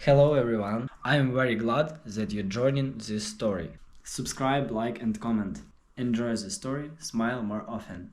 Hello everyone, I am very glad that you're joining this story. Subscribe, like and comment. Enjoy the story, smile more often.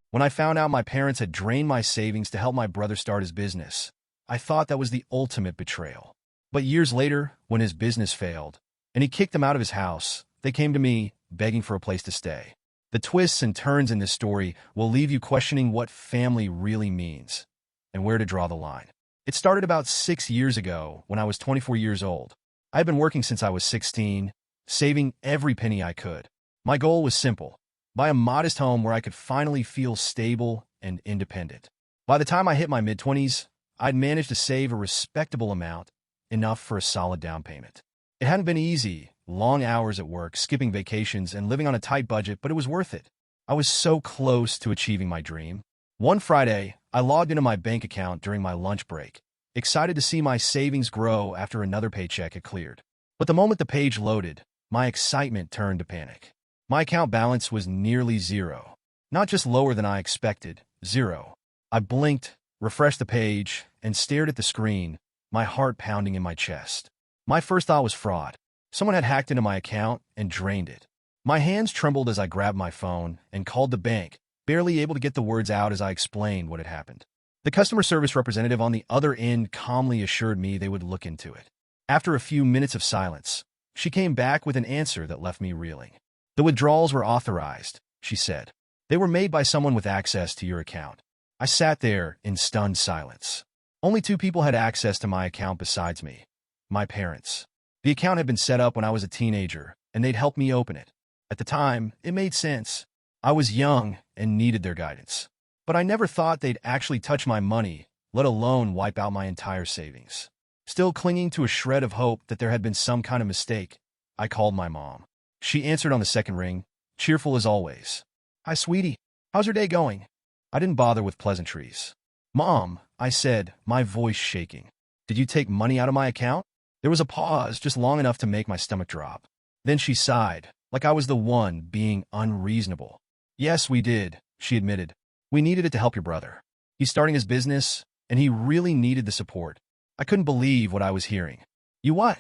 When I found out my parents had drained my savings to help my brother start his business, I thought that was the ultimate betrayal. But years later, when his business failed, and he kicked them out of his house, they came to me, begging for a place to stay. The twists and turns in this story will leave you questioning what family really means, and where to draw the line. It started about 6 years ago when I was 24 years old. I had been working since I was 16, saving every penny I could. My goal was simple: buy a modest home where I could finally feel stable and independent. By the time I hit my mid-20s, I'd managed to save a respectable amount, enough for a solid down payment. It hadn't been easy, long hours at work, skipping vacations, and living on a tight budget, but it was worth it. I was so close to achieving my dream. One Friday, I logged into my bank account during my lunch break, excited to see my savings grow after another paycheck had cleared. But the moment the page loaded, my excitement turned to panic. My account balance was nearly zero. Not just lower than I expected, zero. I blinked, refreshed the page, and stared at the screen, my heart pounding in my chest. My first thought was fraud. Someone had hacked into my account and drained it. My hands trembled as I grabbed my phone and called the bank, barely able to get the words out as I explained what had happened. The customer service representative on the other end calmly assured me they would look into it. After a few minutes of silence, she came back with an answer that left me reeling. "The withdrawals were authorized," she said. "They were made by someone with access to your account." I sat there in stunned silence. Only two people had access to my account besides me: my parents. The account had been set up when I was a teenager, and they'd helped me open it. At the time, it made sense. I was young and needed their guidance. But I never thought they'd actually touch my money, let alone wipe out my entire savings. Still clinging to a shred of hope that there had been some kind of mistake, I called my mom. She answered on the second ring, cheerful as always. "Hi, sweetie. How's your day going?" I didn't bother with pleasantries. "Mom," I said, my voice shaking. "Did you take money out of my account?" There was a pause, just long enough to make my stomach drop. Then she sighed, like I was the one being unreasonable. "Yes, we did," she admitted. "We needed it to help your brother. He's starting his business, and he really needed the support." I couldn't believe what I was hearing. "You what?"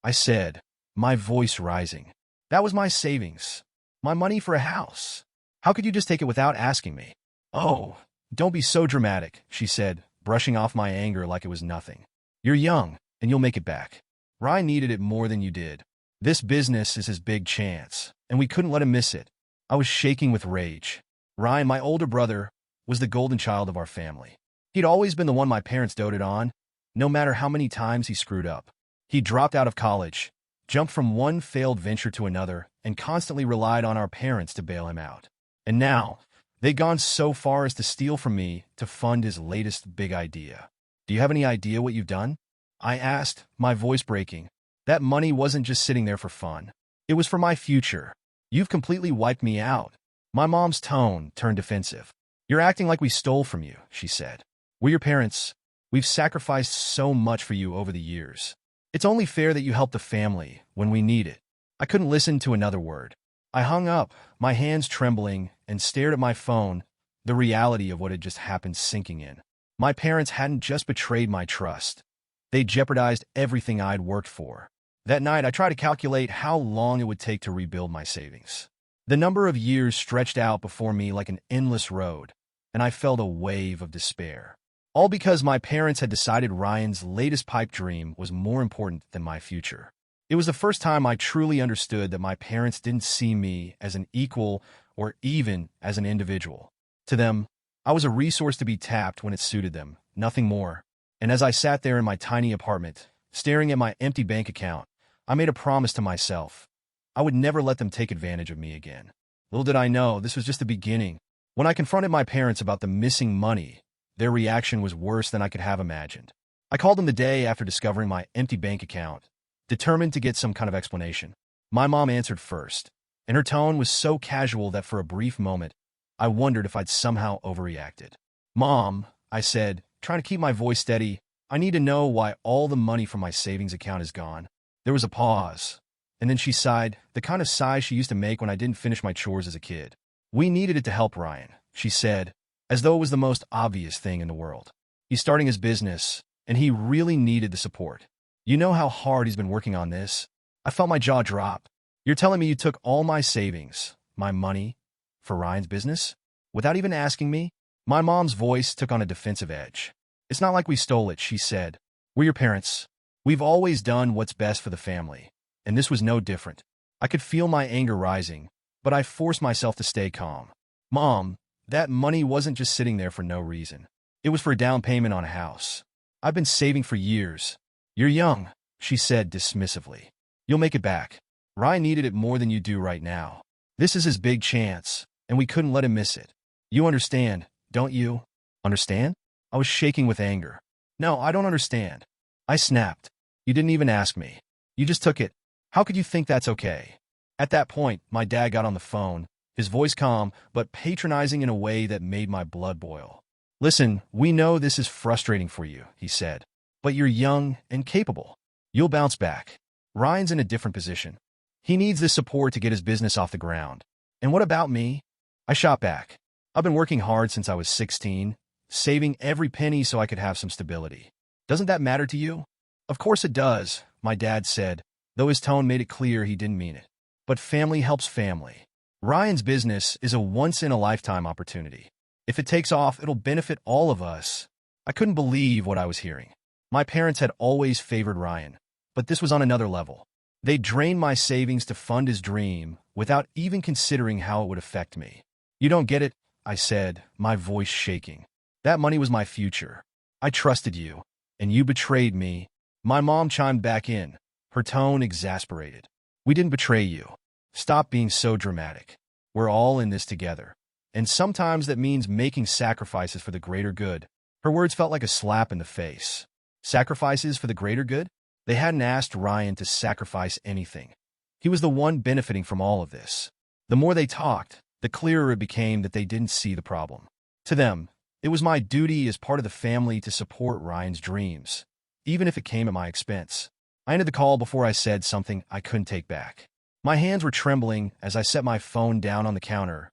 I said, my voice rising. "That was my savings. My money for a house. How could you just take it without asking me?" "Oh, don't be so dramatic," she said, brushing off my anger like it was nothing. "You're young, and you'll make it back. Ryan needed it more than you did. This business is his big chance, and we couldn't let him miss it." I was shaking with rage. Ryan, my older brother, was the golden child of our family. He'd always been the one my parents doted on, no matter how many times he screwed up. He dropped out of college, jumped from one failed venture to another, and constantly relied on our parents to bail him out. And now, they'd gone so far as to steal from me to fund his latest big idea. "Do you have any idea what you've done?" I asked, my voice breaking. "That money wasn't just sitting there for fun. It was for my future. You've completely wiped me out." My mom's tone turned defensive. "You're acting like we stole from you," she said. "We're your parents. We've sacrificed so much for you over the years. It's only fair that you help the family when we need it." I couldn't listen to another word. I hung up, my hands trembling, and stared at my phone, the reality of what had just happened sinking in. My parents hadn't just betrayed my trust. They jeopardized everything I'd worked for. That night, I tried to calculate how long it would take to rebuild my savings. The number of years stretched out before me like an endless road, and I felt a wave of despair. All because my parents had decided Ryan's latest pipe dream was more important than my future. It was the first time I truly understood that my parents didn't see me as an equal or even as an individual. To them, I was a resource to be tapped when it suited them, nothing more. And as I sat there in my tiny apartment, staring at my empty bank account, I made a promise to myself. I would never let them take advantage of me again. Little did I know, this was just the beginning. When I confronted my parents about the missing money, their reaction was worse than I could have imagined. I called them the day after discovering my empty bank account, determined to get some kind of explanation. My mom answered first, and her tone was so casual that for a brief moment, I wondered if I'd somehow overreacted. "Mom," I said, trying to keep my voice steady, "I need to know why all the money from my savings account is gone." There was a pause, and then she sighed, the kind of sigh she used to make when I didn't finish my chores as a kid. "We needed it to help Ryan," she said, as though it was the most obvious thing in the world. "He's starting his business, and he really needed the support." You know how hard he's been working on this? I felt my jaw drop. You're telling me you took all my savings, my money, for Ryan's business? Without even asking me? My mom's voice took on a defensive edge. It's not like we stole it, she said. We're your parents. We've always done what's best for the family. And this was no different. I could feel my anger rising, but I forced myself to stay calm. Mom, that money wasn't just sitting there for no reason. It was for a down payment on a house. I've been saving for years. You're young, she said dismissively. You'll make it back. Ryan needed it more than you do right now. This is his big chance, and we couldn't let him miss it. You understand, don't you? Understand? I was shaking with anger. No, I don't understand. I snapped. You didn't even ask me. You just took it. How could you think that's okay? At that point, my dad got on the phone, his voice calm, but patronizing in a way that made my blood boil. Listen, we know this is frustrating for you, he said. But you're young and capable. You'll bounce back. Ryan's in a different position. He needs this support to get his business off the ground. And what about me? I shot back. I've been working hard since I was 16, saving every penny so I could have some stability. Doesn't that matter to you? Of course it does, my dad said, though his tone made it clear he didn't mean it. But family helps family. Ryan's business is a once-in-a-lifetime opportunity. If it takes off, it'll benefit all of us. I couldn't believe what I was hearing. My parents had always favored Ryan, but this was on another level. They drained my savings to fund his dream without even considering how it would affect me. You don't get it, I said, my voice shaking. That money was my future. I trusted you, and you betrayed me. My mom chimed back in, her tone exasperated. We didn't betray you. Stop being so dramatic. We're all in this together. And sometimes that means making sacrifices for the greater good. Her words felt like a slap in the face. Sacrifices for the greater good? They hadn't asked Ryan to sacrifice anything. He was the one benefiting from all of this. The more they talked, the clearer it became that they didn't see the problem. To them, it was my duty as part of the family to support Ryan's dreams, even if it came at my expense. I ended the call before I said something I couldn't take back. My hands were trembling as I set my phone down on the counter,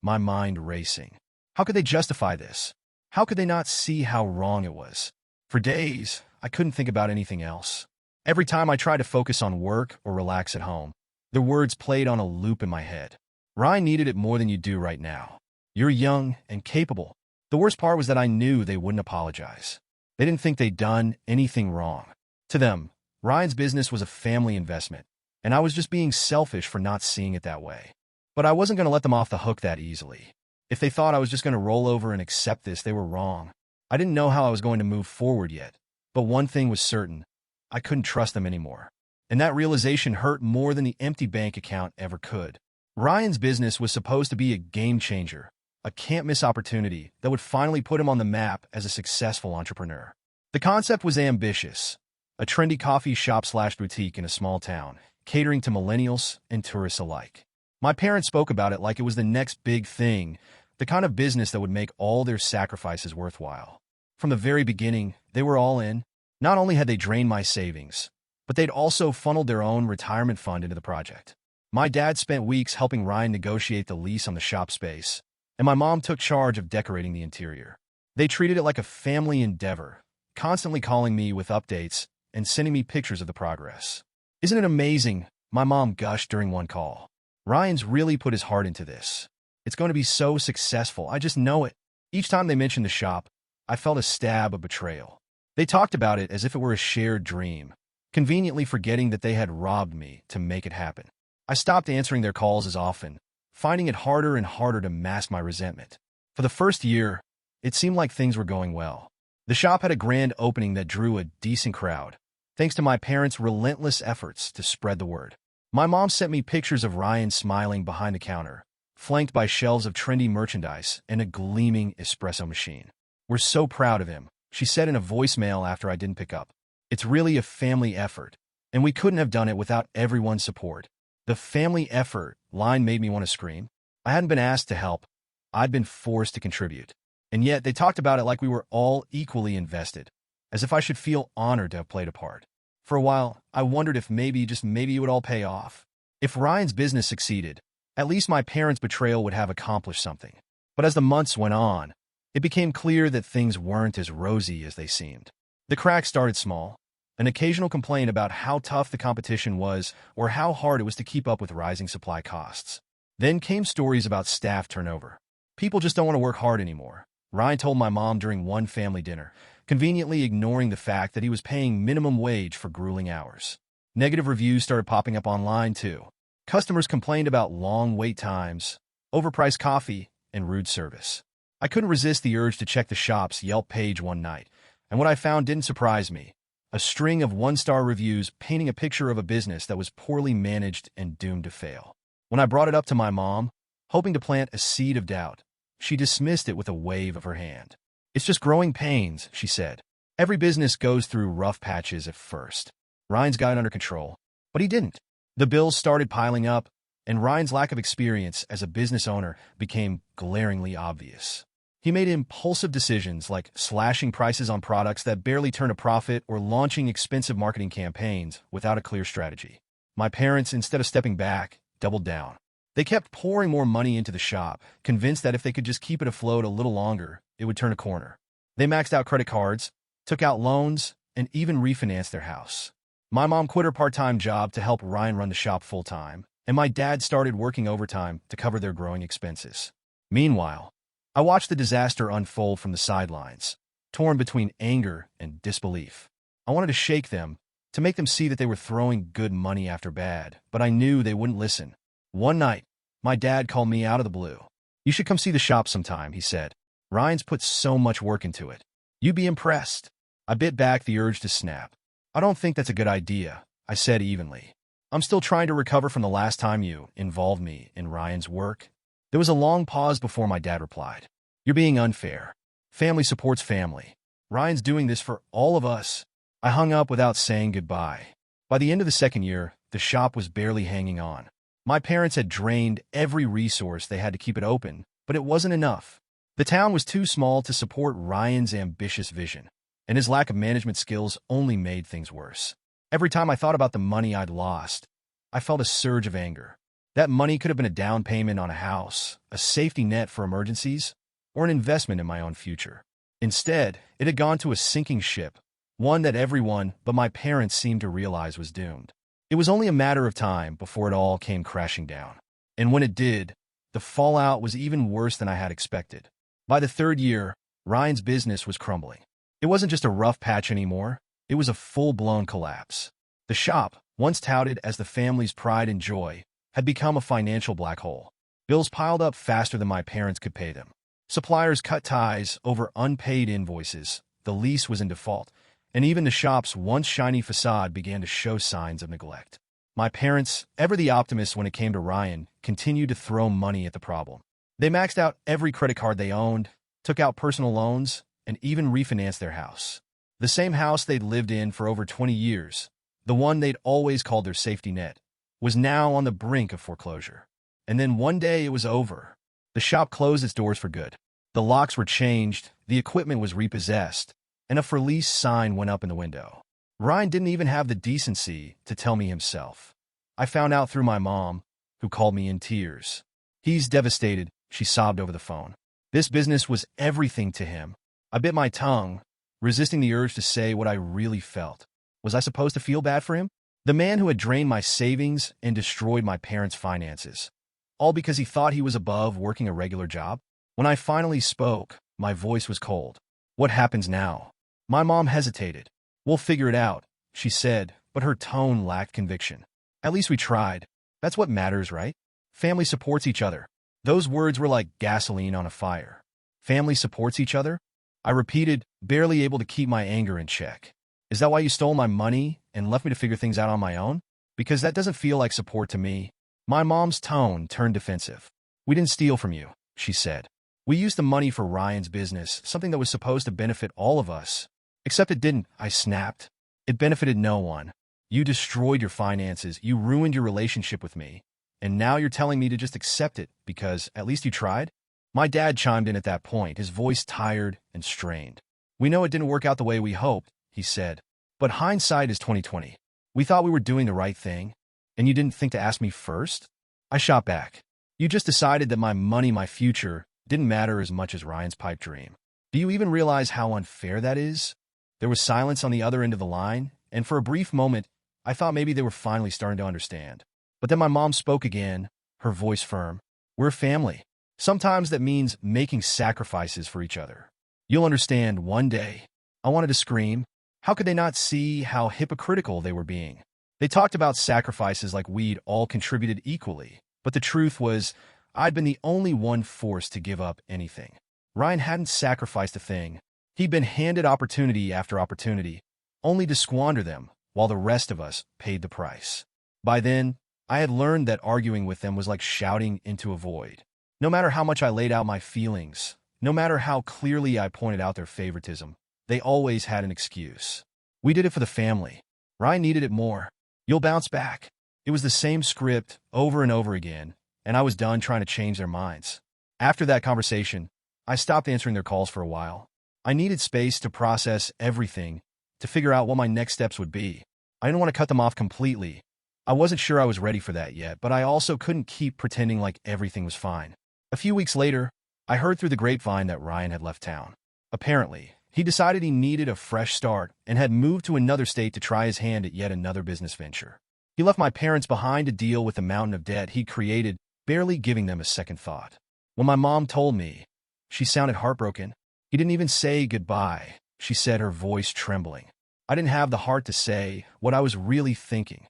my mind racing. How could they justify this? How could they not see how wrong it was? For days, I couldn't think about anything else. Every time I tried to focus on work or relax at home, their words played on a loop in my head. Ryan needed it more than you do right now. You're young and capable. The worst part was that I knew they wouldn't apologize. They didn't think they'd done anything wrong. To them, Ryan's business was a family investment, and I was just being selfish for not seeing it that way. But I wasn't going to let them off the hook that easily. If they thought I was just going to roll over and accept this, they were wrong. I didn't know how I was going to move forward yet, but one thing was certain. I couldn't trust them anymore. And that realization hurt more than the empty bank account ever could. Ryan's business was supposed to be a game changer, a can't-miss opportunity that would finally put him on the map as a successful entrepreneur. The concept was ambitious, a trendy coffee shop/boutique in a small town, catering to millennials and tourists alike. My parents spoke about it like it was the next big thing, the kind of business that would make all their sacrifices worthwhile. From the very beginning, they were all in. Not only had they drained my savings, but they'd also funneled their own retirement fund into the project. My dad spent weeks helping Ryan negotiate the lease on the shop space, and my mom took charge of decorating the interior. They treated it like a family endeavor, constantly calling me with updates and sending me pictures of the progress. Isn't it amazing? My mom gushed during one call. Ryan's really put his heart into this. It's going to be so successful. I just know it. Each time they mentioned the shop, I felt a stab of betrayal. They talked about it as if it were a shared dream, conveniently forgetting that they had robbed me to make it happen. I stopped answering their calls as often, finding it harder and harder to mask my resentment. For the first year, it seemed like things were going well. The shop had a grand opening that drew a decent crowd, thanks to my parents' relentless efforts to spread the word. My mom sent me pictures of Ryan smiling behind the counter, flanked by shelves of trendy merchandise and a gleaming espresso machine. We're so proud of him, she said in a voicemail after I didn't pick up. It's really a family effort, and we couldn't have done it without everyone's support. The family effort line made me want to scream. I hadn't been asked to help. I'd been forced to contribute. And yet they talked about it like we were all equally invested, as if I should feel honored to have played a part. For a while, I wondered if maybe it would all pay off. If Ryan's business succeeded, at least my parents' betrayal would have accomplished something. But as the months went on, it became clear that things weren't as rosy as they seemed. The cracks started small. an occasional complaint about how tough the competition was or how hard it was to keep up with rising supply costs. Then came stories about staff turnover. People just don't want to work hard anymore, Ryan told my mom during one family dinner, conveniently ignoring the fact that he was paying minimum wage for grueling hours. Negative reviews started popping up online, too. Customers complained about long wait times, overpriced coffee, and rude service. I couldn't resist the urge to check the shop's Yelp page one night, and what I found didn't surprise me. A string of one-star reviews painting a picture of a business that was poorly managed and doomed to fail. When I brought it up to my mom, hoping to plant a seed of doubt, she dismissed it with a wave of her hand. "It's just growing pains," she said. "Every business goes through rough patches at first." Ryan's got it under control, but he didn't. The bills started piling up, and Ryan's lack of experience as a business owner became glaringly obvious. He made impulsive decisions like slashing prices on products that barely turn a profit or launching expensive marketing campaigns without a clear strategy. My parents, instead of stepping back, doubled down. They kept pouring more money into the shop, convinced that if they could just keep it afloat a little longer, it would turn a corner. They maxed out credit cards, took out loans, and even refinanced their house. My mom quit her part-time job to help Ryan run the shop full-time, and my dad started working overtime to cover their growing expenses. Meanwhile, I watched the disaster unfold from the sidelines, torn between anger and disbelief. I wanted to shake them, to make them see that they were throwing good money after bad, but I knew they wouldn't listen. One night, my dad called me out of the blue. "You should come see the shop sometime," he said. "Ryan's put so much work into it. You'd be impressed." I bit back the urge to snap. "I don't think that's a good idea," I said evenly. "I'm still trying to recover from the last time you involved me in Ryan's work." There was a long pause before my dad replied. "You're being unfair. Family supports family. Ryan's doing this for all of us." I hung up without saying goodbye. By the end of the second year, the shop was barely hanging on. My parents had drained every resource they had to keep it open, but it wasn't enough. The town was too small to support Ryan's ambitious vision, and his lack of management skills only made things worse. Every time I thought about the money I'd lost, I felt a surge of anger. That money could have been a down payment on a house, a safety net for emergencies, or an investment in my own future. Instead, it had gone to a sinking ship, one that everyone but my parents seemed to realize was doomed. It was only a matter of time before it all came crashing down. And when it did, the fallout was even worse than I had expected. By the third year, Ryan's business was crumbling. It wasn't just a rough patch anymore, it was a full-blown collapse. The shop, once touted as the family's pride and joy, had become a financial black hole. Bills piled up faster than my parents could pay them. Suppliers cut ties over unpaid invoices, the lease was in default, and even the shop's once shiny facade began to show signs of neglect. My parents, ever the optimists when it came to Ryan, continued to throw money at the problem. They maxed out every credit card they owned, took out personal loans, and even refinanced their house. The same house they'd lived in for over 20 years, the one they'd always called their safety net, was now on the brink of foreclosure. And then one day it was over. The shop closed its doors for good. The locks were changed, the equipment was repossessed, and a for lease sign went up in the window. Ryan didn't even have the decency to tell me himself. I found out through my mom, who called me in tears. "He's devastated," she sobbed over the phone. This business was everything to him. I bit my tongue, resisting the urge to say what I really felt. Was I supposed to feel bad for him? The man who had drained my savings and destroyed my parents' finances. All because he thought he was above working a regular job? When I finally spoke, my voice was cold. "What happens now?" My mom hesitated. "We'll figure it out," she said, but her tone lacked conviction. "At least we tried. That's what matters, right? Family supports each other." Those words were like gasoline on a fire. Family supports each other? I repeated, barely able to keep my anger in check. "Is that why you stole my money and left me to figure things out on my own? Because that doesn't feel like support to me." My mom's tone turned defensive. "We didn't steal from you," she said. "We used the money for Ryan's business, something that was supposed to benefit all of us." "Except it didn't," I snapped. "It benefited no one. You destroyed your finances, you ruined your relationship with me, and now you're telling me to just accept it because at least you tried?" My dad chimed in at that point, his voice tired and strained. "We know it didn't work out the way we hoped," he said, "but hindsight is 20/20. We thought we were doing the right thing, and you didn't think to ask me first?" I shot back. "You just decided that my money, my future, didn't matter as much as Ryan's pipe dream. Do you even realize how unfair that is?" There was silence on the other end of the line, and for a brief moment, I thought maybe they were finally starting to understand. But then my mom spoke again, her voice firm. We're family. Sometimes that means making sacrifices for each other. You'll understand one day. I wanted to scream. How could they not see how hypocritical they were being? They talked about sacrifices like we'd all contributed equally, but the truth was, I'd been the only one forced to give up anything. Ryan hadn't sacrificed a thing. He'd been handed opportunity after opportunity, only to squander them, while the rest of us paid the price. By then, I had learned that arguing with them was like shouting into a void. No matter how much I laid out my feelings, no matter how clearly I pointed out their favoritism, they always had an excuse. We did it for the family. Ryan needed it more. You'll bounce back. It was the same script over and over again, and I was done trying to change their minds. After that conversation, I stopped answering their calls for a while. I needed space to process everything, to figure out what my next steps would be. I didn't want to cut them off completely. I wasn't sure I was ready for that yet, but I also couldn't keep pretending like everything was fine. A few weeks later, I heard through the grapevine that Ryan had left town. Apparently, he decided he needed a fresh start and had moved to another state to try his hand at yet another business venture. He left my parents behind to deal with the mountain of debt he'd created, barely giving them a second thought. When my mom told me, she sounded heartbroken. He didn't even say goodbye, she said, her voice trembling. I didn't have the heart to say what I was really thinking.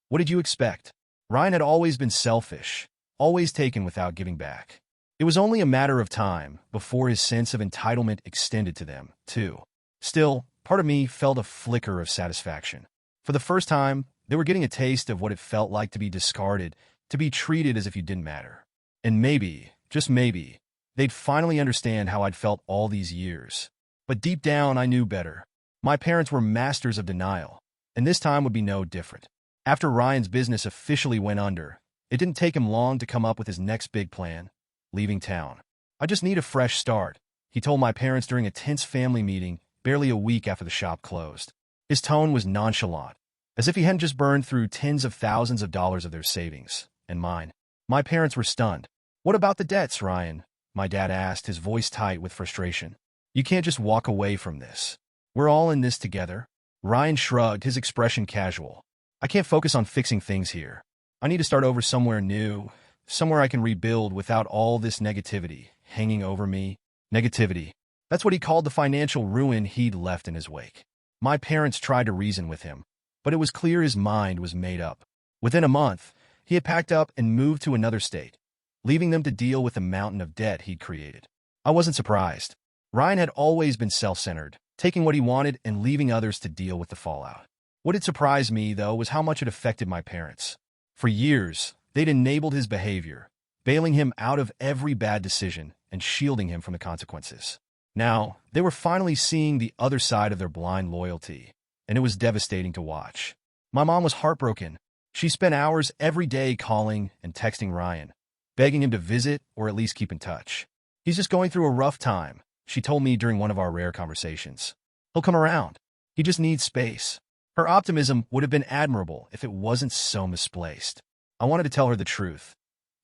What did you expect? Ryan had always been selfish, always taken without giving back. It was only a matter of time before his sense of entitlement extended to them, too. Still, part of me felt a flicker of satisfaction. For the first time, they were getting a taste of what it felt like to be discarded, to be treated as if you didn't matter. And maybe, just maybe, they'd finally understand how I'd felt all these years. But deep down, I knew better. My parents were masters of denial, and this time would be no different. After Ryan's business officially went under, it didn't take him long to come up with his next big plan, leaving town. I just need a fresh start, he told my parents during a tense family meeting barely a week after the shop closed. His tone was nonchalant, as if he hadn't just burned through tens of thousands of dollars of their savings, and mine. My parents were stunned. What about the debts, Ryan? My dad asked, his voice tight with frustration. You can't just walk away from this. We're all in this together. Ryan shrugged, his expression casual. I can't focus on fixing things here. I need to start over somewhere new, somewhere I can rebuild without all this negativity hanging over me. Negativity. That's what he called the financial ruin he'd left in his wake. My parents tried to reason with him, but it was clear his mind was made up. Within a month, he had packed up and moved to another state, leaving them to deal with the mountain of debt he'd created. I wasn't surprised. Ryan had always been self-centered, taking what he wanted and leaving others to deal with the fallout. What had surprised me, though, was how much it affected my parents. For years, they'd enabled his behavior, bailing him out of every bad decision and shielding him from the consequences. Now, they were finally seeing the other side of their blind loyalty, and it was devastating to watch. My mom was heartbroken. She spent hours every day calling and texting Ryan, begging him to visit or at least keep in touch. He's just going through a rough time, she told me during one of our rare conversations. He'll come around. He just needs space. Her optimism would have been admirable if it wasn't so misplaced. I wanted to tell her the truth,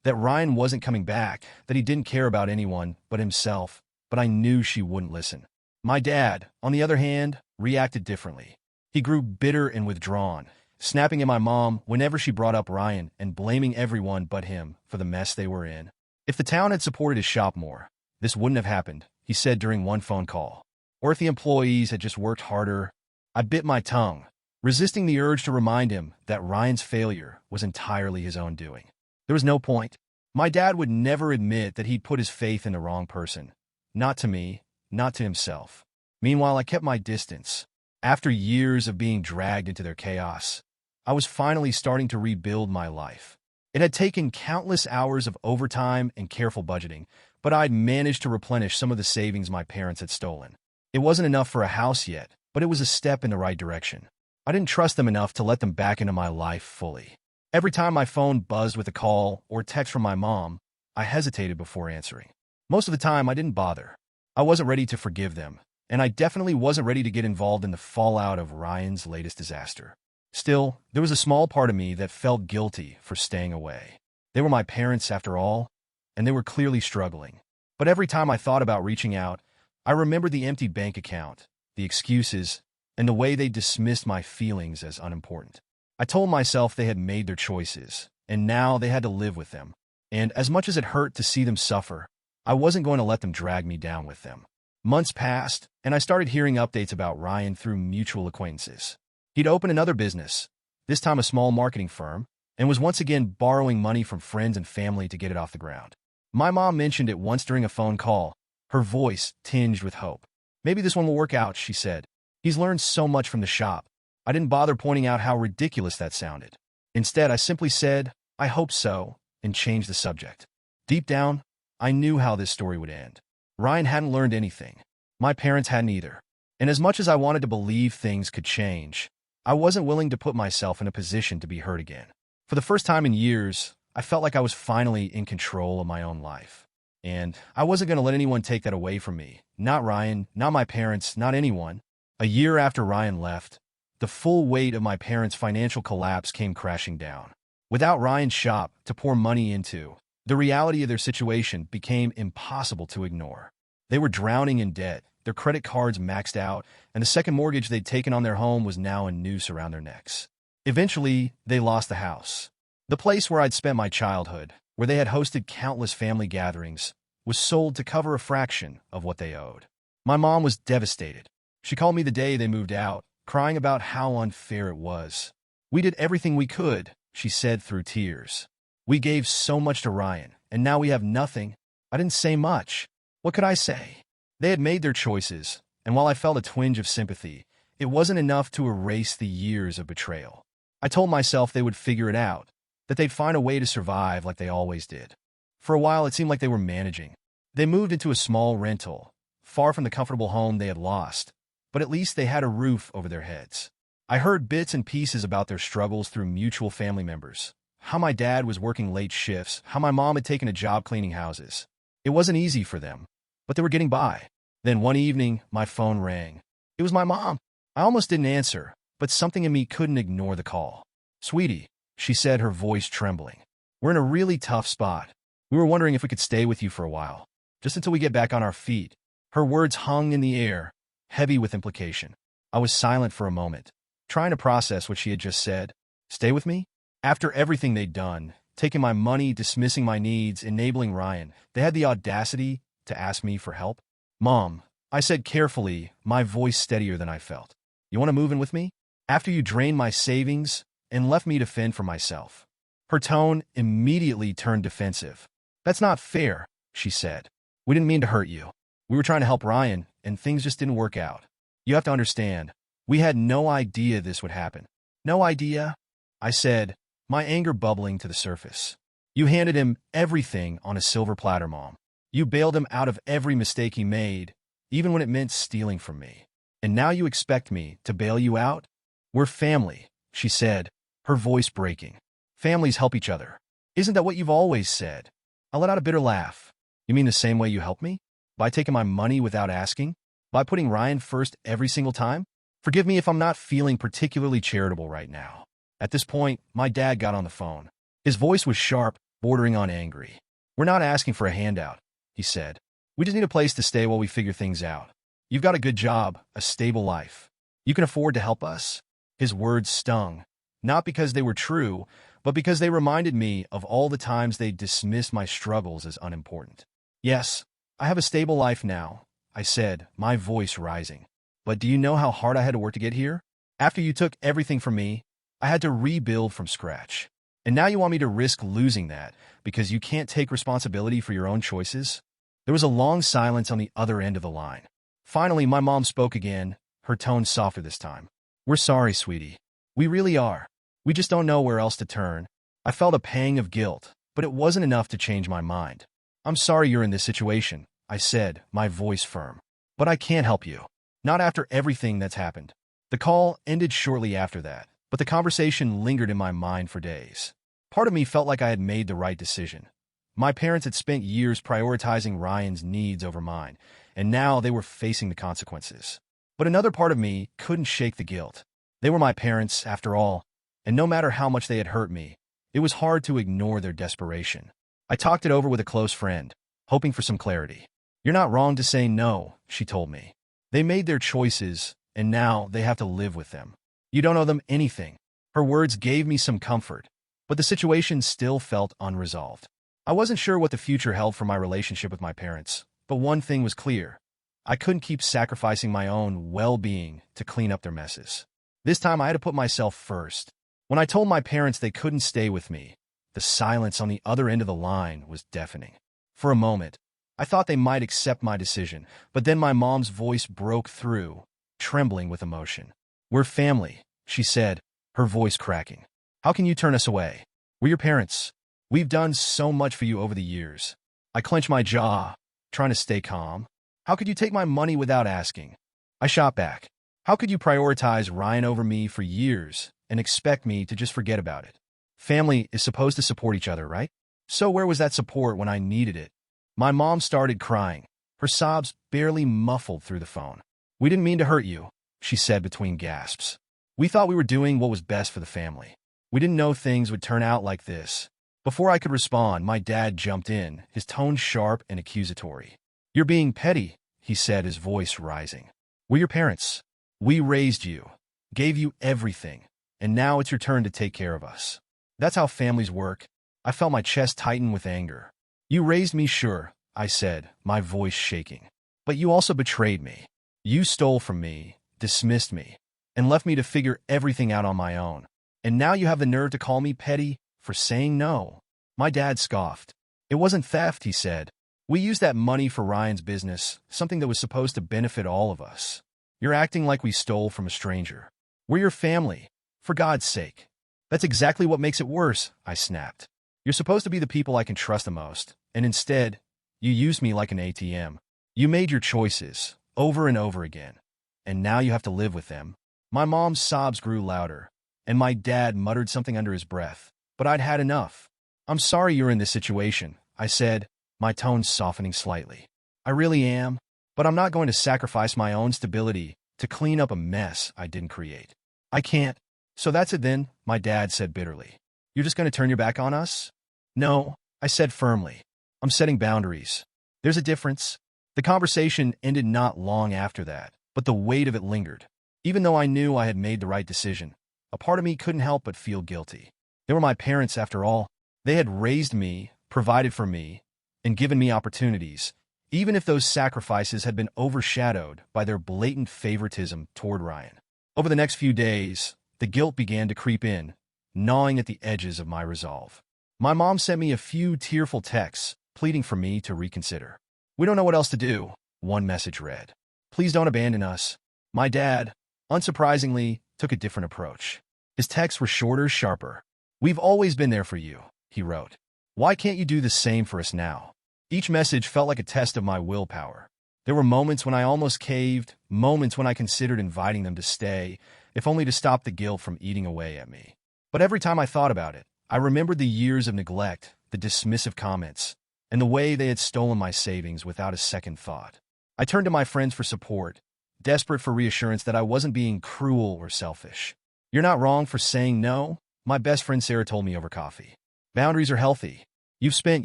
that Ryan wasn't coming back, that he didn't care about anyone but himself, but I knew she wouldn't listen. My dad, on the other hand, reacted differently. He grew bitter and withdrawn, snapping at my mom whenever she brought up Ryan and blaming everyone but him for the mess they were in. If the town had supported his shop more, this wouldn't have happened, he said during one phone call. Or if the employees had just worked harder. I bit my tongue, resisting the urge to remind him that Ryan's failure was entirely his own doing. There was no point. My dad would never admit that he'd put his faith in the wrong person. Not to me, not to himself. Meanwhile, I kept my distance. After years of being dragged into their chaos, I was finally starting to rebuild my life. It had taken countless hours of overtime and careful budgeting, but I'd managed to replenish some of the savings my parents had stolen. It wasn't enough for a house yet, but it was a step in the right direction. I didn't trust them enough to let them back into my life fully. Every time my phone buzzed with a call or text from my mom, I hesitated before answering. Most of the time, I didn't bother. I wasn't ready to forgive them, and I definitely wasn't ready to get involved in the fallout of Ryan's latest disaster. Still, there was a small part of me that felt guilty for staying away. They were my parents after all, and they were clearly struggling. But every time I thought about reaching out, I remembered the empty bank account, the excuses, and the way they dismissed my feelings as unimportant. I told myself they had made their choices, and now they had to live with them. And as much as it hurt to see them suffer, I wasn't going to let them drag me down with them. Months passed, and I started hearing updates about Ryan through mutual acquaintances. He'd opened another business, this time a small marketing firm, and was once again borrowing money from friends and family to get it off the ground. My mom mentioned it once during a phone call, her voice tinged with hope. "Maybe this one will work out," she said. "He's learned so much from the shop." I didn't bother pointing out how ridiculous that sounded. Instead, I simply said, "I hope so," and changed the subject. Deep down, I knew how this story would end. Ryan hadn't learned anything. My parents hadn't either. And as much as I wanted to believe things could change, I wasn't willing to put myself in a position to be hurt again. For the first time in years, I felt like I was finally in control of my own life. And I wasn't going to let anyone take that away from me. Not Ryan, not my parents, not anyone. A year after Ryan left, the full weight of my parents' financial collapse came crashing down. Without Ryan's shop to pour money into, the reality of their situation became impossible to ignore. They were drowning in debt, their credit cards maxed out, and the second mortgage they'd taken on their home was now a noose around their necks. Eventually, they lost the house. The place where I'd spent my childhood, where they had hosted countless family gatherings, was sold to cover a fraction of what they owed. My mom was devastated. She called me the day they moved out, crying about how unfair it was. "We did everything we could," she said through tears. "We gave so much to Ryan, and now we have nothing." I didn't say much. What could I say? They had made their choices, and while I felt a twinge of sympathy, it wasn't enough to erase the years of betrayal. I told myself they would figure it out, that they'd find a way to survive like they always did. For a while, it seemed like they were managing. They moved into a small rental, far from the comfortable home they had lost, but at least they had a roof over their heads. I heard bits and pieces about their struggles through mutual family members, how my dad was working late shifts, how my mom had taken a job cleaning houses. It wasn't easy for them, but they were getting by. Then one evening, my phone rang. It was my mom. I almost didn't answer, but something in me couldn't ignore the call. "Sweetie," she said, her voice trembling. "We're in a really tough spot. We were wondering if we could stay with you for a while, just until we get back on our feet." Her words hung in the air, heavy with implication. I was silent for a moment, trying to process what she had just said. Stay with me? After everything they'd done, taking my money, dismissing my needs, enabling Ryan, they had the audacity to ask me for help? "Mom," I said carefully, my voice steadier than I felt. "You want to move in with me? After you drained my savings and left me to fend for myself." Her tone immediately turned defensive. "That's not fair," she said. "We didn't mean to hurt you. We were trying to help Ryan, and things just didn't work out. You have to understand, we had no idea this would happen." "No idea?" I said, my anger bubbling to the surface. "You handed him everything on a silver platter, Mom. You bailed him out of every mistake he made, even when it meant stealing from me. And now you expect me to bail you out? We're family," she said, her voice breaking. "Families help each other. Isn't that what you've always said?" I let out a bitter laugh. "You mean the same way you helped me? By taking my money without asking? By putting Ryan first every single time? Forgive me if I'm not feeling particularly charitable right now." At this point, my dad got on the phone. His voice was sharp, bordering on angry. "We're not asking for a handout," he said. "We just need a place to stay while we figure things out. You've got a good job, a stable life. You can afford to help us?" His words stung, not because they were true, but because they reminded me of all the times they dismissed my struggles as unimportant. "Yes, I have a stable life now," I said, my voice rising. "But do you know how hard I had to work to get here? After you took everything from me, I had to rebuild from scratch. And now you want me to risk losing that because you can't take responsibility for your own choices?" There was a long silence on the other end of the line. Finally, my mom spoke again, her tone softer this time. "We're sorry, sweetie. We really are. We just don't know where else to turn." I felt a pang of guilt, but it wasn't enough to change my mind. "I'm sorry you're in this situation," I said, my voice firm. "But I can't help you. Not after everything that's happened." The call ended shortly after that, but the conversation lingered in my mind for days. Part of me felt like I had made the right decision. My parents had spent years prioritizing Ryan's needs over mine, and now they were facing the consequences. But another part of me couldn't shake the guilt. They were my parents, after all, and no matter how much they had hurt me, it was hard to ignore their desperation. I talked it over with a close friend, hoping for some clarity. "You're not wrong to say no," she told me. "They made their choices, and now they have to live with them. You don't owe them anything. Her words gave me some comfort, but the situation still felt unresolved. I wasn't sure what the future held for my relationship with my parents, but one thing was clear. I couldn't keep sacrificing my own well-being to clean up their messes. This time I had to put myself first. When I told my parents they couldn't stay with me, the silence on the other end of the line was deafening. For a moment, I thought they might accept my decision, but then my mom's voice broke through, trembling with emotion. "We're family," she said, her voice cracking. "How can you turn us away? We're your parents. We've done so much for you over the years." I clenched my jaw, trying to stay calm. "How could you take my money without asking?" I shot back. "How could you prioritize Ryan over me for years and expect me to just forget about it? Family is supposed to support each other, right? So where was that support when I needed it?" My mom started crying, her sobs barely muffled through the phone. "We didn't mean to hurt you," she said between gasps. "We thought we were doing what was best for the family. We didn't know things would turn out like this." Before I could respond, my dad jumped in, his tone sharp and accusatory. "You're being petty," he said, his voice rising. "We're your parents. We raised you, gave you everything, and now it's your turn to take care of us. That's how families work." I felt my chest tighten with anger. "You raised me, sure," I said, my voice shaking. "But you also betrayed me. You stole from me, dismissed me, and left me to figure everything out on my own. And now you have the nerve to call me petty for saying no." My dad scoffed. "It wasn't theft," he said. "We used that money for Ryan's business, something that was supposed to benefit all of us. You're acting like we stole from a stranger. We're your family, for God's sake." "That's exactly what makes it worse," I snapped. "You're supposed to be the people I can trust the most, and instead, you used me like an ATM. You made your choices, over and over again, and now you have to live with them." My mom's sobs grew louder, and my dad muttered something under his breath, but I'd had enough. "I'm sorry you're in this situation," I said, my tone softening slightly. "I really am, but I'm not going to sacrifice my own stability to clean up a mess I didn't create. I can't." "So that's it then," my dad said bitterly. "You're just going to turn your back on us?" "No," I said firmly. "I'm setting boundaries. There's a difference." The conversation ended not long after that, but the weight of it lingered. Even though I knew I had made the right decision, a part of me couldn't help but feel guilty. They were my parents after all. They had raised me, provided for me, and given me opportunities, even if those sacrifices had been overshadowed by their blatant favoritism toward Ryan. Over the next few days, the guilt began to creep in, gnawing at the edges of my resolve. My mom sent me a few tearful texts, pleading for me to reconsider. "We don't know what else to do," one message read. "Please don't abandon us." My dad, unsurprisingly, took a different approach. His texts were shorter, sharper. "We've always been there for you," he wrote. "Why can't you do the same for us now?" Each message felt like a test of my willpower. There were moments when I almost caved, moments when I considered inviting them to stay, if only to stop the guilt from eating away at me. But every time I thought about it, I remembered the years of neglect, the dismissive comments, and the way they had stolen my savings without a second thought. I turned to my friends for support, desperate for reassurance that I wasn't being cruel or selfish. "You're not wrong for saying no," my best friend Sarah told me over coffee. "Boundaries are healthy. You've spent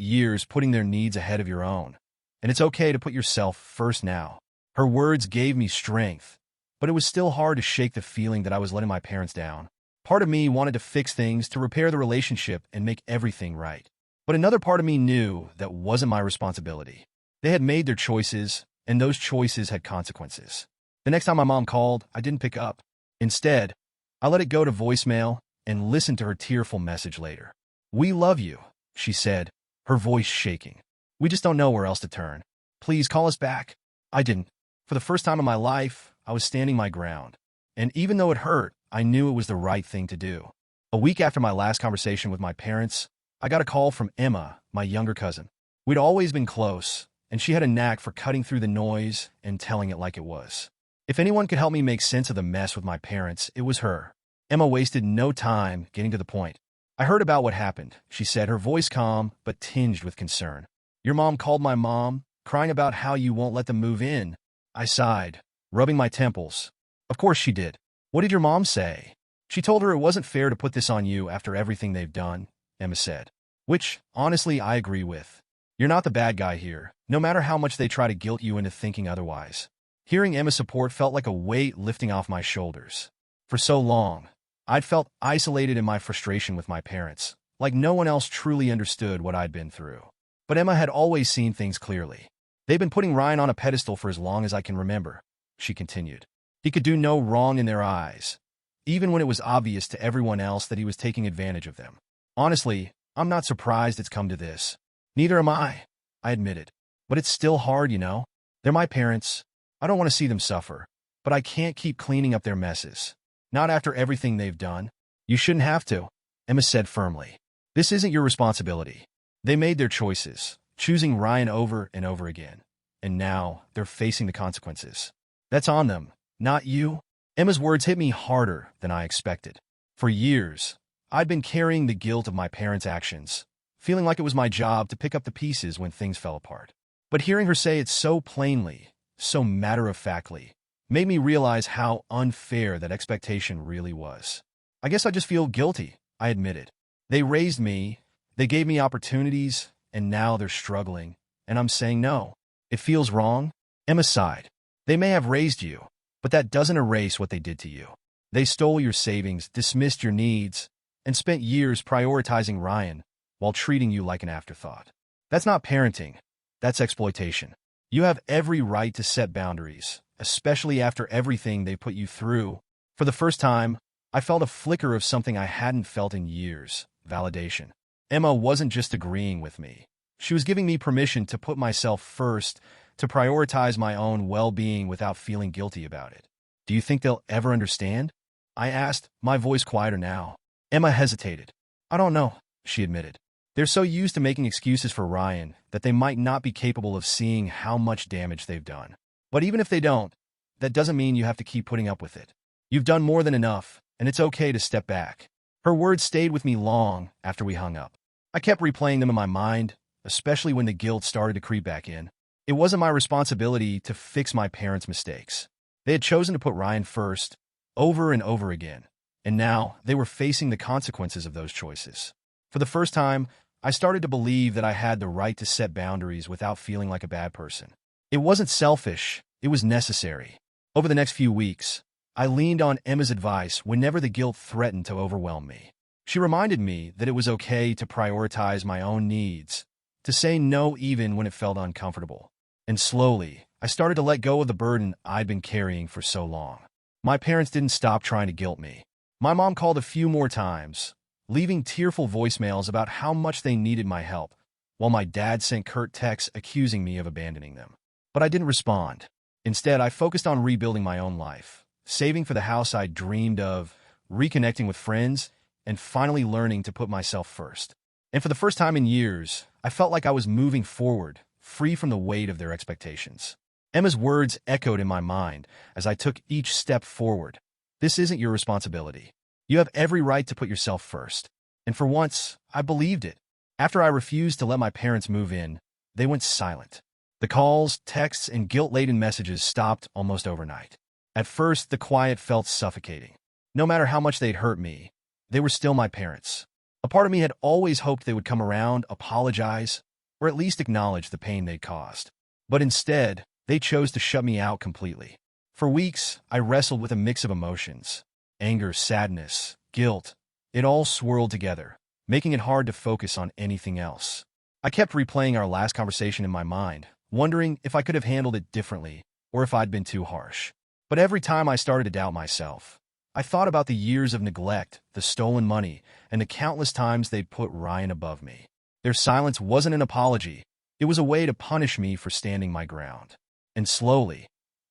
years putting their needs ahead of your own, and it's okay to put yourself first now." Her words gave me strength, but it was still hard to shake the feeling that I was letting my parents down. Part of me wanted to fix things, to repair the relationship and make everything right. But another part of me knew that wasn't my responsibility. They had made their choices, and those choices had consequences. The next time my mom called, I didn't pick up. Instead, I let it go to voicemail and listened to her tearful message later. "We love you," she said, her voice shaking. "We just don't know where else to turn. Please call us back." I didn't. For the first time in my life, I was standing my ground. And even though it hurt, I knew it was the right thing to do. A week after my last conversation with my parents, I got a call from Emma, my younger cousin. We'd always been close, and she had a knack for cutting through the noise and telling it like it was. If anyone could help me make sense of the mess with my parents, it was her. Emma wasted no time getting to the point. "I heard about what happened," she said, her voice calm but tinged with concern. "Your mom called my mom, crying about how you won't let them move in." I sighed, rubbing my temples. "Of course she did. What did your mom say?" "She told her it wasn't fair to put this on you after everything they've done," Emma said. "Which, honestly, I agree with. You're not the bad guy here, no matter how much they try to guilt you into thinking otherwise. Hearing Emma's support felt like a weight lifting off my shoulders. For so long, I'd felt isolated in my frustration with my parents, like no one else truly understood what I'd been through. But Emma had always seen things clearly. They've been putting Ryan on a pedestal for as long as I can remember, she continued. He could do no wrong in their eyes, even when it was obvious to everyone else that he was taking advantage of them. Honestly, I'm not surprised it's come to this. Neither am I admitted. But it's still hard, you know? They're my parents. I don't want to see them suffer, but I can't keep cleaning up their messes. Not after everything they've done. You shouldn't have to, Emma said firmly. This isn't your responsibility. They made their choices, choosing Ryan over and over again. And now they're facing the consequences. That's on them, not you. Emma's words hit me harder than I expected. For years, I'd been carrying the guilt of my parents' actions, feeling like it was my job to pick up the pieces when things fell apart. But hearing her say it so plainly, so matter-of-factly, made me realize how unfair that expectation really was. I guess I just feel guilty, I admitted. They raised me, they gave me opportunities, and now they're struggling, and I'm saying no. It feels wrong. Emma sighed. They may have raised you, but that doesn't erase what they did to you. They stole your savings, dismissed your needs, and spent years prioritizing Ryan while treating you like an afterthought. That's not parenting. That's exploitation. You have every right to set boundaries, especially after everything they put you through. For the first time, I felt a flicker of something I hadn't felt in years: validation. Emma wasn't just agreeing with me. She was giving me permission to put myself first, to prioritize my own well-being without feeling guilty about it. Do you think they'll ever understand? I asked, my voice quieter now. Emma hesitated. I don't know, she admitted. They're so used to making excuses for Ryan that they might not be capable of seeing how much damage they've done. But even if they don't, that doesn't mean you have to keep putting up with it. You've done more than enough, and it's okay to step back. Her words stayed with me long after we hung up. I kept replaying them in my mind, especially when the guilt started to creep back in. It wasn't my responsibility to fix my parents' mistakes. They had chosen to put Ryan first, over and over again, and now they were facing the consequences of those choices. For the first time, I started to believe that I had the right to set boundaries without feeling like a bad person. It wasn't selfish, it was necessary. Over the next few weeks, I leaned on Emma's advice whenever the guilt threatened to overwhelm me. She reminded me that it was okay to prioritize my own needs, to say no even when it felt uncomfortable. And slowly, I started to let go of the burden I'd been carrying for so long. My parents didn't stop trying to guilt me. My mom called a few more times, leaving tearful voicemails about how much they needed my help, while my dad sent curt texts accusing me of abandoning them. But I didn't respond. Instead, I focused on rebuilding my own life, saving for the house I dreamed of, reconnecting with friends, and finally learning to put myself first. And for the first time in years, I felt like I was moving forward, free from the weight of their expectations. Emma's words echoed in my mind as I took each step forward. This isn't your responsibility. You have every right to put yourself first. And for once, I believed it. After I refused to let my parents move in, they went silent. The calls, texts, and guilt-laden messages stopped almost overnight. At first, the quiet felt suffocating. No matter how much they'd hurt me, they were still my parents. A part of me had always hoped they would come around, apologize, or at least acknowledge the pain they'd caused. But instead, they chose to shut me out completely. For weeks, I wrestled with a mix of emotions: anger, sadness, guilt. It all swirled together, making it hard to focus on anything else. I kept replaying our last conversation in my mind, wondering if I could have handled it differently or if I'd been too harsh. But every time I started to doubt myself, I thought about the years of neglect, the stolen money, and the countless times they'd put Ryan above me. Their silence wasn't an apology. It was a way to punish me for standing my ground. And slowly,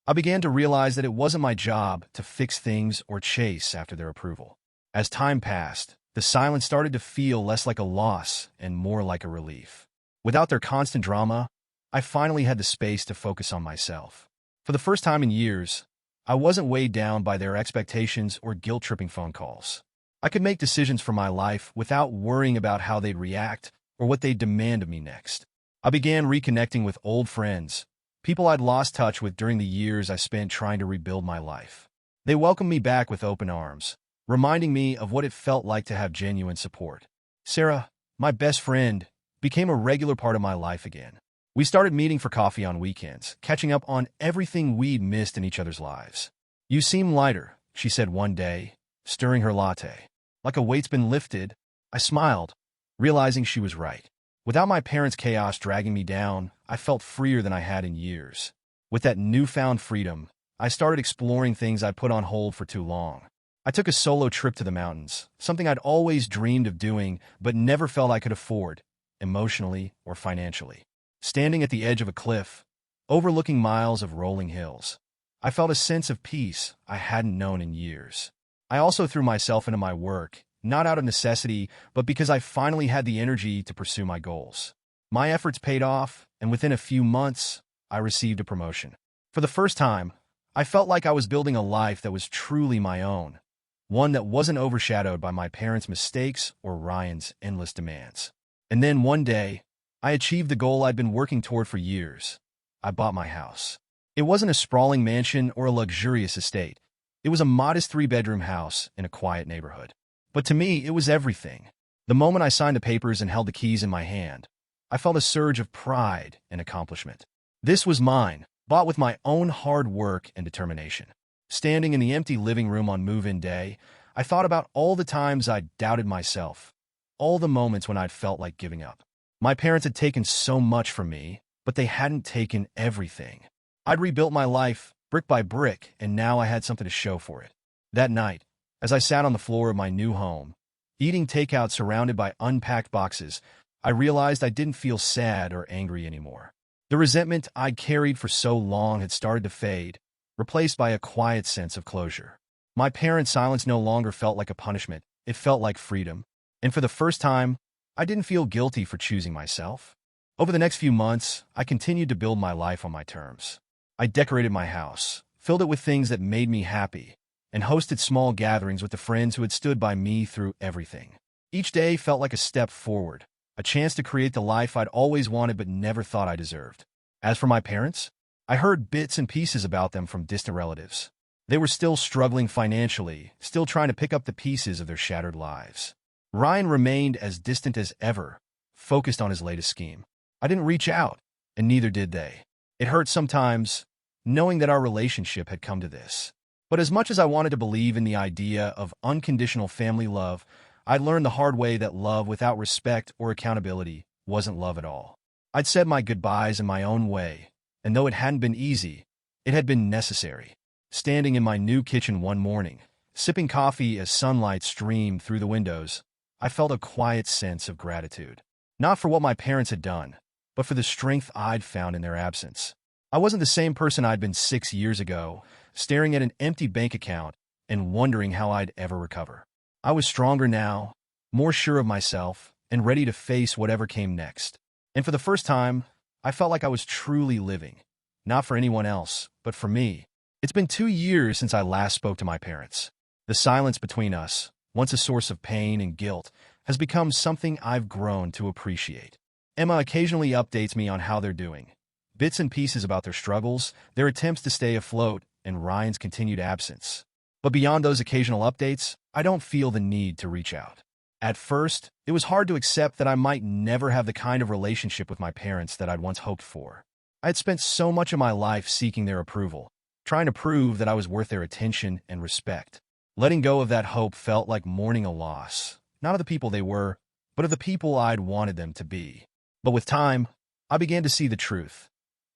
I began to realize that it wasn't my job to fix things or chase after their approval. As time passed, the silence started to feel less like a loss and more like a relief. Without their constant drama, I finally had the space to focus on myself. For the first time in years, I wasn't weighed down by their expectations or guilt-tripping phone calls. I could make decisions for my life without worrying about how they'd react or what they'd demand of me next. I began reconnecting with old friends, people I'd lost touch with during the years I spent trying to rebuild my life. They welcomed me back with open arms, reminding me of what it felt like to have genuine support. Sarah, my best friend, became a regular part of my life again. We started meeting for coffee on weekends, catching up on everything we'd missed in each other's lives. "You seem lighter," she said one day, stirring her latte. "Like a weight's been lifted." I smiled, realizing she was right. Without my parents' chaos dragging me down, I felt freer than I had in years. With that newfound freedom, I started exploring things I'd put on hold for too long. I took a solo trip to the mountains, something I'd always dreamed of doing but never felt I could afford, emotionally or financially. Standing at the edge of a cliff, overlooking miles of rolling hills, I felt a sense of peace I hadn't known in years. I also threw myself into my work, not out of necessity, but because I finally had the energy to pursue my goals. My efforts paid off, and within a few months, I received a promotion. For the first time, I felt like I was building a life that was truly my own, one that wasn't overshadowed by my parents' mistakes or Ryan's endless demands. And then one day, I achieved the goal I'd been working toward for years. I bought my house. It wasn't a sprawling mansion or a luxurious estate. It was a modest 3-bedroom house in a quiet neighborhood. But to me, it was everything. The moment I signed the papers and held the keys in my hand, I felt a surge of pride and accomplishment. This was mine, bought with my own hard work and determination. Standing in the empty living room on move-in day, I thought about all the times I'd doubted myself, all the moments when I'd felt like giving up. My parents had taken so much from me, but they hadn't taken everything. I'd rebuilt my life, brick by brick, and now I had something to show for it. That night, as I sat on the floor of my new home, eating takeout surrounded by unpacked boxes, I realized I didn't feel sad or angry anymore. The resentment I'd carried for so long had started to fade, replaced by a quiet sense of closure. My parents' silence no longer felt like a punishment, it felt like freedom. And for the first time, I didn't feel guilty for choosing myself. Over the next few months, I continued to build my life on my terms. I decorated my house, filled it with things that made me happy, and hosted small gatherings with the friends who had stood by me through everything. Each day felt like a step forward, a chance to create the life I'd always wanted but never thought I deserved. As for my parents, I heard bits and pieces about them from distant relatives. They were still struggling financially, still trying to pick up the pieces of their shattered lives. Ryan remained as distant as ever, focused on his latest scheme. I didn't reach out, and neither did they. It hurt sometimes, knowing that our relationship had come to this. But as much as I wanted to believe in the idea of unconditional family love, I'd learned the hard way that love without respect or accountability wasn't love at all. I'd said my goodbyes in my own way, and though it hadn't been easy, it had been necessary. Standing in my new kitchen one morning, sipping coffee as sunlight streamed through the windows, I felt a quiet sense of gratitude. Not for what my parents had done, but for the strength I'd found in their absence. I wasn't the same person I'd been 6 years ago, staring at an empty bank account and wondering how I'd ever recover. I was stronger now, more sure of myself, and ready to face whatever came next. And for the first time, I felt like I was truly living, not for anyone else, but for me. It's been 2 years since I last spoke to my parents. The silence between us, once a source of pain and guilt, has become something I've grown to appreciate. Emma occasionally updates me on how they're doing. Bits and pieces about their struggles, their attempts to stay afloat, and Ryan's continued absence. But beyond those occasional updates, I don't feel the need to reach out. At first, it was hard to accept that I might never have the kind of relationship with my parents that I'd once hoped for. I had spent so much of my life seeking their approval, trying to prove that I was worth their attention and respect. Letting go of that hope felt like mourning a loss, not of the people they were, but of the people I'd wanted them to be. But with time, I began to see the truth.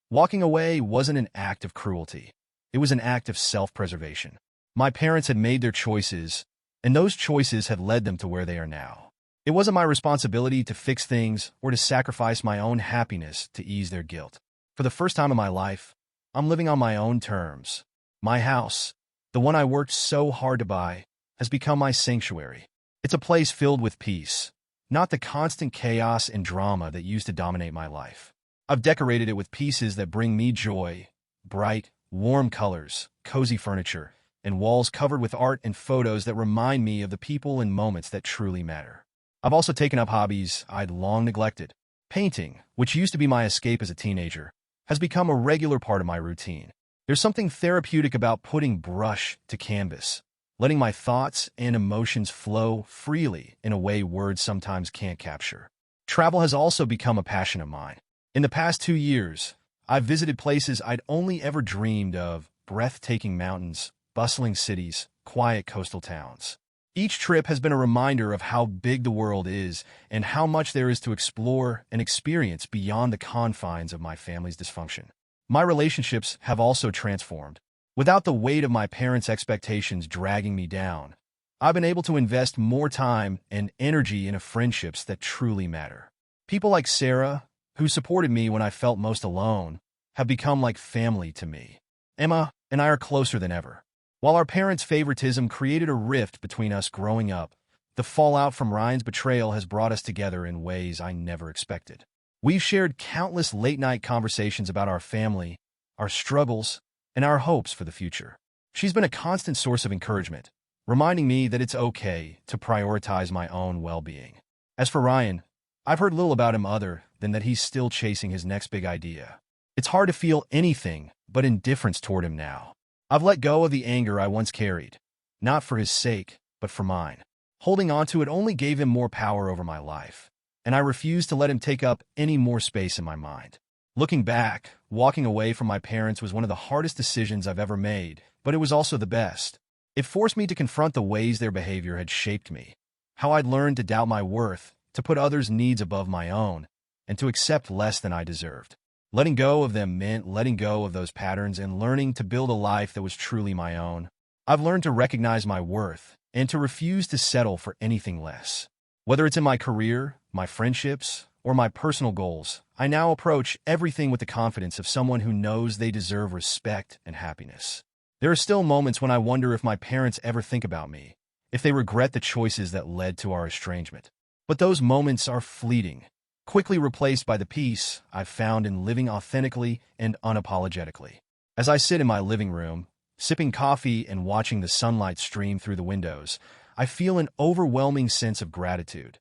Walking away wasn't an act of cruelty. It was an act of self-preservation. My parents had made their choices, and those choices had led them to where they are now. It wasn't my responsibility to fix things or to sacrifice my own happiness to ease their guilt. For the first time in my life, I'm living on my own terms. My house, the one I worked so hard to buy, has become my sanctuary. It's a place filled with peace, not the constant chaos and drama that used to dominate my life. I've decorated it with pieces that bring me joy, bright, warm colors, cozy furniture, and walls covered with art and photos that remind me of the people and moments that truly matter. I've also taken up hobbies I'd long neglected. Painting, which used to be my escape as a teenager, has become a regular part of my routine. There's something therapeutic about putting brush to canvas, letting my thoughts and emotions flow freely in a way words sometimes can't capture. Travel has also become a passion of mine. In the past 2 years, I've visited places I'd only ever dreamed of: breathtaking mountains, bustling cities, quiet coastal towns. Each trip has been a reminder of how big the world is and how much there is to explore and experience beyond the confines of my family's dysfunction. My relationships have also transformed. Without the weight of my parents' expectations dragging me down, I've been able to invest more time and energy into friendships that truly matter. People like Sarah, who supported me when I felt most alone, have become like family to me. Emma and I are closer than ever. While our parents' favoritism created a rift between us growing up, the fallout from Ryan's betrayal has brought us together in ways I never expected. We've shared countless late-night conversations about our family, our struggles, and our hopes for the future. She's been a constant source of encouragement, reminding me that it's okay to prioritize my own well-being. As for Ryan, I've heard little about him other than that he's still chasing his next big idea. It's hard to feel anything but indifference toward him now. I've let go of the anger I once carried, not for his sake, but for mine. Holding on to it only gave him more power over my life, and I refuse to let him take up any more space in my mind. Looking back, walking away from my parents was one of the hardest decisions I've ever made, but it was also the best. It forced me to confront the ways their behavior had shaped me, how I'd learned to doubt my worth, to put others' needs above my own, and to accept less than I deserved. Letting go of them meant letting go of those patterns and learning to build a life that was truly my own. I've learned to recognize my worth and to refuse to settle for anything less. Whether it's in my career, my friendships, or my personal goals, I now approach everything with the confidence of someone who knows they deserve respect and happiness. There are still moments when I wonder if my parents ever think about me, if they regret the choices that led to our estrangement. But those moments are fleeting, quickly replaced by the peace I've found in living authentically and unapologetically. As I sit in my living room, sipping coffee and watching the sunlight stream through the windows, I feel an overwhelming sense of gratitude,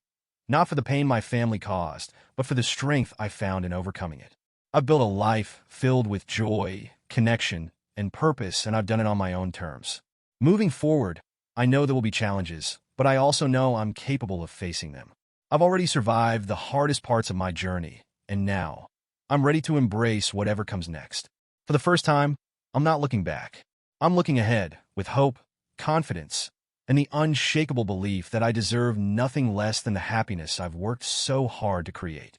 not for the pain my family caused, but for the strength I found in overcoming it. I've built a life filled with joy, connection, and purpose, and I've done it on my own terms. Moving forward, I know there will be challenges, but I also know I'm capable of facing them. I've already survived the hardest parts of my journey, and now I'm ready to embrace whatever comes next. For the first time, I'm not looking back. I'm looking ahead with hope, confidence, and the unshakable belief that I deserve nothing less than the happiness I've worked so hard to create.